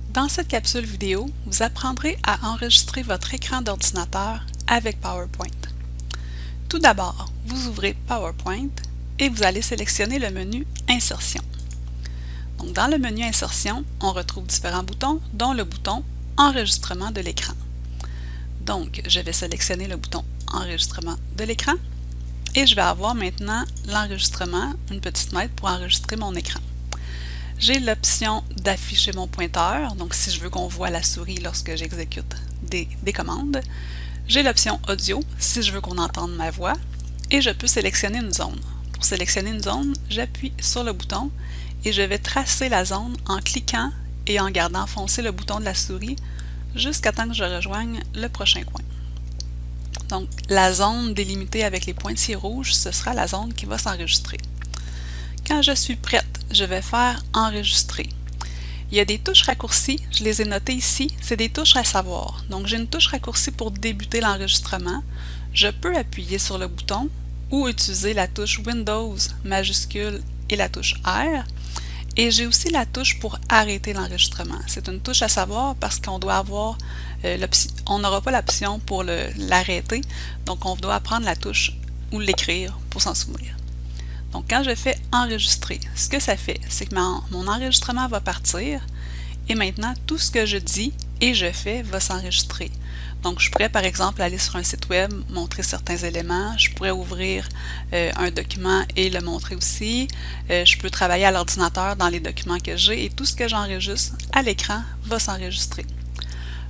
Dans cette capsule vidéo, vous apprendrez à enregistrer votre écran d'ordinateur avec PowerPoint. Tout d'abord, vous ouvrez PowerPoint et vous allez sélectionner le menu Insertion. Donc, dans le menu Insertion, on retrouve différents boutons, dont le bouton Enregistrement de l'écran. Donc, je vais sélectionner le bouton Enregistrement de l'écran et je vais avoir maintenant l'enregistrement, une petite fenêtre pour enregistrer mon écran. J'ai l'option d'afficher mon pointeur, donc si je veux qu'on voit la souris lorsque j'exécute des commandes. J'ai l'option audio, si je veux qu'on entende ma voix, et je peux sélectionner une zone. Pour sélectionner une zone, j'appuie sur le bouton et je vais tracer la zone en cliquant et en gardant foncé le bouton de la souris jusqu'à temps que je rejoigne le prochain coin. Donc, la zone délimitée avec les pointillés rouges, ce sera la zone qui va s'enregistrer. Quand je suis prête, je vais faire enregistrer. Il y a des touches raccourcies, je les ai notées ici, c'est des touches à savoir. Donc j'ai une touche raccourcie pour débuter l'enregistrement. Je peux appuyer sur le bouton ou utiliser la touche Windows majuscule et la touche R. Et j'ai aussi la touche pour arrêter l'enregistrement. C'est une touche à savoir parce qu'on doit avoir on n'aura pas l'option pour l'arrêter, donc on doit prendre la touche ou l'écrire pour s'en souvenir. Donc, quand je fais enregistrer, ce que ça fait, c'est que mon enregistrement va partir et maintenant, tout ce que je dis et je fais va s'enregistrer. Donc, je pourrais, par exemple, aller sur un site web, montrer certains éléments. Je pourrais ouvrir un document et le montrer aussi. Je peux travailler à l'ordinateur dans les documents que j'ai et tout ce que j'enregistre à l'écran va s'enregistrer.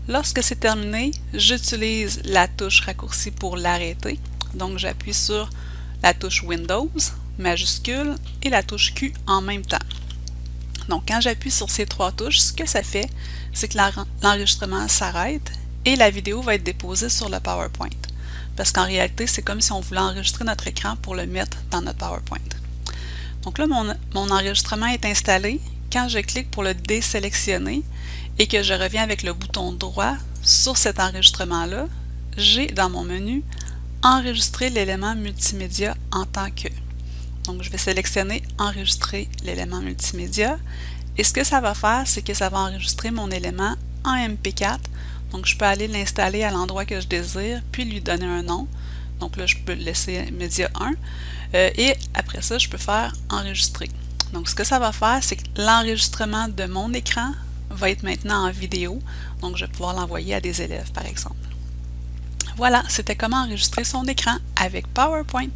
Lorsque c'est terminé, j'utilise la touche raccourcie pour l'arrêter. Donc, j'appuie sur la touche Windows majuscule et la touche Q en même temps. Donc, quand j'appuie sur ces trois touches, ce que ça fait, c'est que l'enregistrement s'arrête et la vidéo va être déposée sur le PowerPoint. Parce qu'en réalité, c'est comme si on voulait enregistrer notre écran pour le mettre dans notre PowerPoint. Donc là, mon enregistrement est installé. Quand je clique pour le désélectionner et que je reviens avec le bouton droit sur cet enregistrement-là, j'ai dans mon menu enregistrer l'élément multimédia en tant que. Donc, je vais sélectionner enregistrer l'élément multimédia et ce que ça va faire, c'est que ça va enregistrer mon élément en MP4. Donc, je peux aller l'installer à l'endroit que je désire puis lui donner un nom. Donc là, je peux le laisser média 1 et après ça, je peux faire enregistrer. Donc, ce que ça va faire, c'est que l'enregistrement de mon écran va être maintenant en vidéo. Donc, je vais pouvoir l'envoyer à des élèves, par exemple. Voilà, c'était comment enregistrer son écran avec PowerPoint.